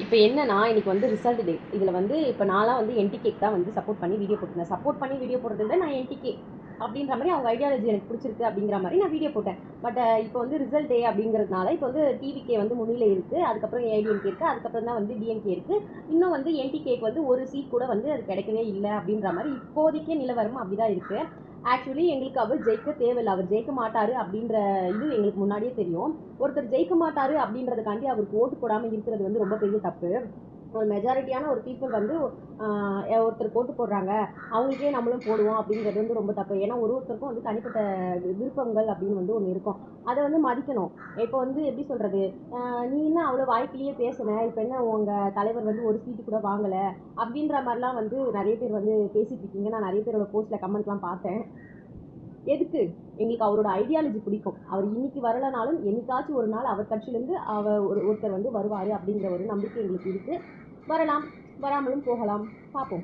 இப்போ என்னன்னா இன்னைக்கு வந்து ரிசல்ட் டே. இதில் வந்து இப்போ நான்லாம் வந்து என்டிகேக்கு தான் வந்து சப்போர்ட் பண்ணி வீடியோ போட்டிருந்தேன். சப்போர்ட் பண்ணி வீடியோ போடுறத விட நான் என்டிகே அப்படின்ற மாதிரி அவங்க ஐடியாலஜி எனக்கு பிடிச்சிருக்கு அப்படிங்கிற மாதிரி நான் வீடியோ போட்டேன். பட் இப்போ வந்து ரிசல்ட் டே அப்படிங்கிறதுனால இப்போ வந்து டிவிகே வந்து முன்னிலை இருக்குது, அதுக்கப்புறம் ஏடிஎம்கே இருக்குது, அதுக்கப்புறம் தான் வந்து டிஎம்கே இருக்குது. இன்னும் வந்து என்டிகேக்கு வந்து ஒரு சீட் கூட வந்து அது கிடைக்கவே இல்லை அப்படின்ற மாதிரி இப்போதைக்கே நிலவரம் அப்படிதான் இருக்குது. ஆக்சுவலி எங்களுக்கு அவர் ஜெயிக்க தேவையில்லை, அவர் ஜெயிக்க மாட்டார் அப்படின்ற இது எங்களுக்கு முன்னாடியே தெரியும். ஒருத்தர் ஜெயிக்க மாட்டார் அப்படின்றதுக்காண்டி அவருக்கு ஓட்டு போடாமல் இருக்கிறது வந்து ரொம்ப பெரிய தப்பு. ஒரு மெஜாரிட்டியான ஒரு பீப்புள் வந்து ஒருத்தருக்கு ஓட்டு போடுறாங்க, அவங்களுக்கே நம்மளும் போடுவோம் அப்படிங்கிறது வந்து ரொம்ப தப்பு. ஏன்னா ஒருத்தருக்கும் வந்து தனிப்பட்ட விருப்பங்கள் அப்படின்னு வந்து ஒன்று இருக்கும், அதை வந்து மதிக்கணும். இப்போ வந்து எப்படி சொல்கிறது, நீ என்ன அவ்வளோ வாய்ப்பிலேயே பேசுன, இப்போ என்ன உங்கள் தலைவர் வந்து ஒரு சீட்டு கூட வாங்கலை அப்படின்ற மாதிரிலாம் வந்து நிறைய பேர் வந்து பேசிகிட்டு இருக்கீங்க. நான் நிறைய பேரோட போஸ்ட்டில் கமெண்ட்லாம் பார்த்தேன். எதுக்கு? எங்களுக்கு அவரோட ஐடியாலஜி பிடிக்கும். அவர் இன்னைக்கு வரலனாலும் என்னைக்காச்சும் ஒரு நாள் அவர் கட்சியிலேருந்து ஒருத்தர் வந்து வருவார் அப்படிங்கிற ஒரு நம்பிக்கை எங்களுக்கு இருக்குது. வரலாம், வராமலும் போகலாம், பார்ப்போம்.